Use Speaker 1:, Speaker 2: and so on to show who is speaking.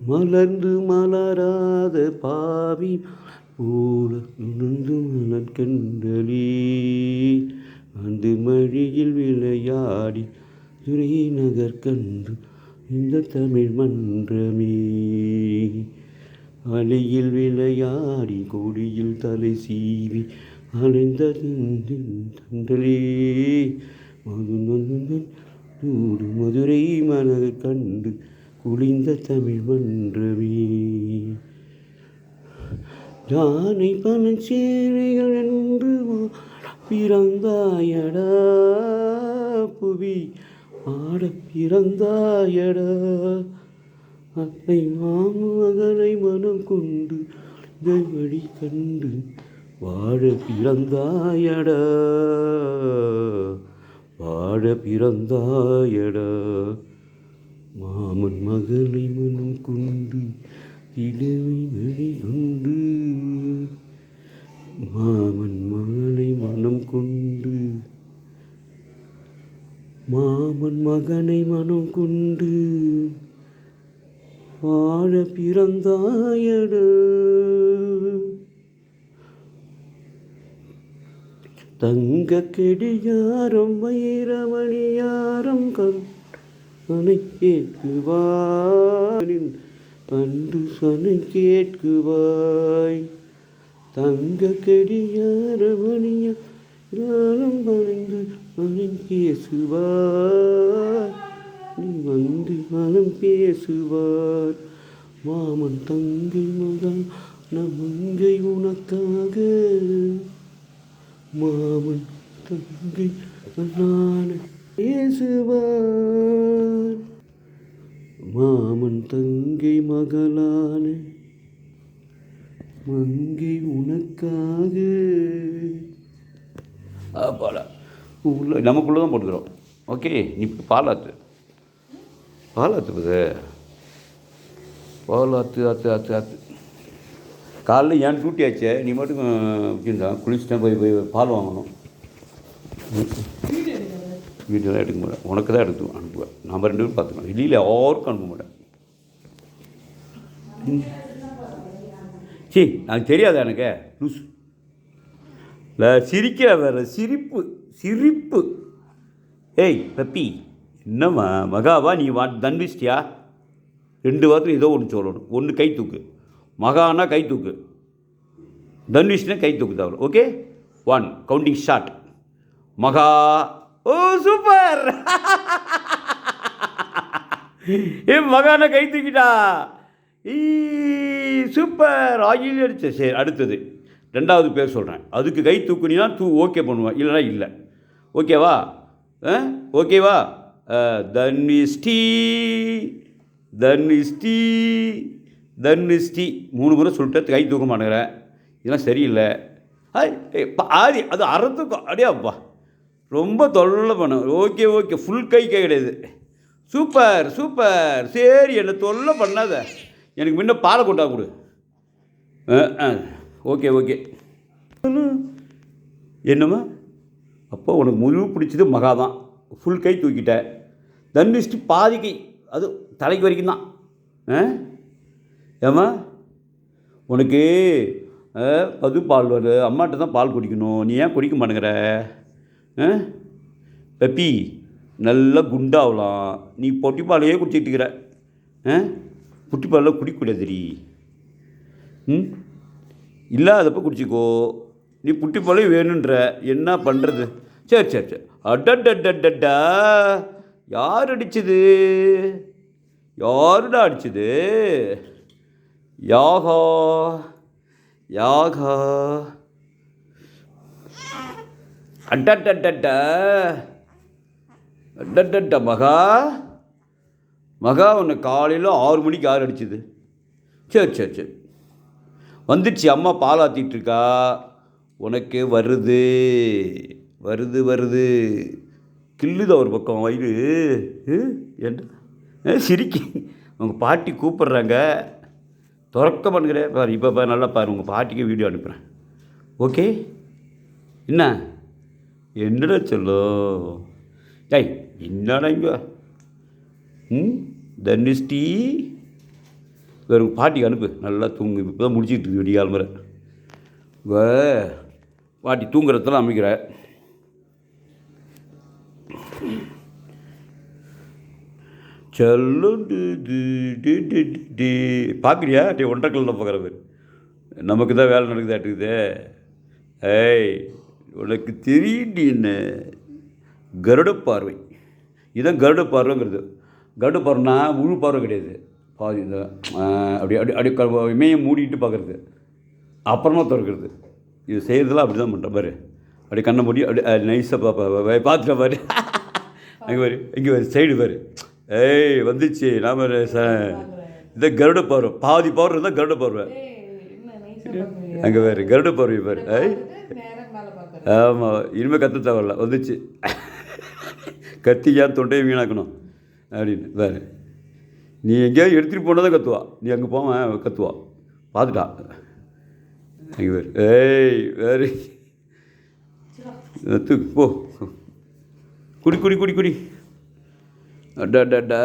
Speaker 1: மலர்ந்து மலராத பாவி போல நுழைந்து மலர்கண்டலே அந்த மழையில் விளையாடி துறை நகர் கண்டு இந்த தமிழ் மன்றமே அலையில் விளையாடி கொடியில் தலை சீவி அலைந்த தண்டலே மது மதுரை மனதில் கண்டு குளிந்த தமிழ் மன்றமே யானை பல சேனைகள் என்று பிறந்தாயடா புவி ஆட பிறந்தாயடா அத்தை மாமகளை மனம் கொண்டு வழி கண்டு வாழ பிறந்தாயடா வாழ பிறந்தாயடா மாமன் மகளை மனம் கொண்டு இளவை வழி கொண்டு மாமன் மகளை மனம் கொண்டு மாமன் மகனை மனம் கொண்டு வாழ பிறந்தாயடா தங்க கெடியாரம் வைரமணியாரம் கண்ணை கேட்குவாய் அன்று சனை கேட்குவாய் தங்க கெடியாரமணியாரம் பணிந்து மனம் பேசுவாய் நீ வந்து மனம் பேசுவார் மாமன் தங்கை மகன் நங்கை உனக்காக மாமன் தங்கை நான் பேசுவார் மாமன் தங்கை மகளான மங்கை உனக்காக போல நமக்குள்ளே தான் போட்டுக்கிறோம். ஓகே, நீ பாலாத்து போது பாலாத்து ஆற்று ஆற்று ஆற்று காலைல ஏன் டூட்டி ஆச்சே, நீ மட்டும் வச்சுருந்தான் குளிச்சுட்டேன் போய் பால் வாங்கணும். வீடியோலாம் எடுக்க மாட்டேன், உனக்கு தான் எடுத்து அனுப்புவேன். நம்ம 2 பேரும் பார்த்துக்கலாம், வெளியில் யாருக்கும் அனுப்ப மாட்டேன். சரி, எனக்கு தெரியாது எனக்கு லூஸ் இல்லை சிரிக்கிற வேறு சிரிப்பு. ஏய் பப்பி, என்னம்மா மகாவா நீ தன்விச்சிட்டியா? 2 வாரத்தில் ஏதோ ஒன்று சொல்லணும். ஒன்று கை தூக்கு, மகானா கை தூக்கு, தன்விஷ்னா கை தூக்கு தவிர. Okay, 1 counting short. மகா. ஓ சூப்பர். மகானா கை தூக்கிட்டா. சூப்பர், ஆயில் அடிச்ச. சரி, அடுத்தது 2வது பேர் சொல்கிறேன். அதுக்கு கை தூக்குனா ஓகே பண்ணுவேன், இல்லைனா இல்லை. ஓகேவா? ஓகேவா? தன்விஷ்டி 3 முறை சொல்லிட்டு கை தூக்க மாட்டேங்கிறேன். இதெல்லாம் சரியில்லை. ஆதி அது அறத்துக்கும் அடியாப்பா ரொம்ப தொல்லை பண்ண. ஓகே ஃபுல் கை கிடையாது. சூப்பர். சரி, என்னை தொல்லை பண்ணாத. எனக்கு முன்ன பாலை கொண்டா கொடு. ஓகே என்னம்மா அப்போ உனக்கு முழு பிடிச்சது மகா தான். ஃபுல் கை தூக்கிட்ட. தன்விஷ்டி பாதி கை, அது தலைக்கு வரைக்கும் தான். ஏம்மா உனக்கு அது பால் வருது, அம்மாட்ட தான் பால் குடிக்கணும், நீ ஏன் குடிக்க மாட்டேங்கிற? பப்பி நல்லா குண்டாகலாம். நீ பொட்டிப்பாலையே குடிச்சிட்டு இருக்கிற. புட்டிப்பாலில் குடிக்கூடாதுரி. இல்லாதப்போ குடிச்சிக்கோ. நீ புட்டிப்பாலே வேணுன்ற என்ன பண்ணுறது? சரி. அடடா, யார் அடிச்சது? யாருடா அடிச்சது? யாகா அடடா மகா உன்னை காலையில் 6 மணிக்கு யார் அடிச்சது? சரி வந்துடுச்சு. அம்மா பாலாத்திட்டுருக்கா. உனக்கு வருது கில்லுது ஒரு பக்கம் வயிறு. என்ன சிரிக்கி? உங்கள் பாட்டி கூப்பிட்றாங்க, திறக்க பண்ணுகிறேன் பாரு. இப்போ நல்லா பாரு, உங்கள் பாட்டிக்கு வீடியோ அனுப்புகிறேன். ஓகே, என்னடா சொல்லோ? என்னடா இங்கே தன்விஷ்டி வேறு பாட்டிக்கு அனுப்பு, நல்லா தூங்கு. இப்போ தான் முடிச்சிட்டு இருக்குது விடிய முறை. பாட்டி தூங்குறதெல்லாம் அமைக்கிற. சொல்லுண்டு பார்க்குறியா? டே 1:30 பார்க்குற பேர். நமக்கு தான் வேலை நடக்குதாட்டுக்குது. ஏய், உனக்கு தெரியுண்டி என்ன கருட பார்வை. இதுதான் கருட பார்வைங்கிறது. கருட பார்வைனா முழு பார்வை கிடையாது, பாதி இந்த அப்படி அப்படி அப்படி இமையை மூடிட்டு பார்க்குறது, அப்புறமா திறக்கிறது. இது செய்கிறதுலாம் அப்படி தான் பண்ணுற பாரு. அப்படி கண்ணை மூடி அப்படி நைஸாக பார்த்துட்ட பாரு. அங்கே பாரு, இங்கே பாரு, சைடு பாரு. ஏய் வந்துச்சு. நாம் இதை கருட பார்வை, பாதி பார்வை இருந்தால் கருட பார்வை. அங்கே பாரு கருட பார்வை பாரு. ஏய் ஆமாம், இனிமேல் கற்று தேவையில்ல, வந்துச்சு. கத்திக்கா தொண்டையை வீணாக்கணும் அப்படின்னு வேறு. நீ எங்கேயாவது எடுத்துகிட்டு போனால் தான் கத்துவா. நீ அங்கே போவேன் கத்துவா. பார்த்துட்டா அங்கே வேறு. ஏய் வேறு தூக்கு போ. குடி குடி குடி குடி. அடா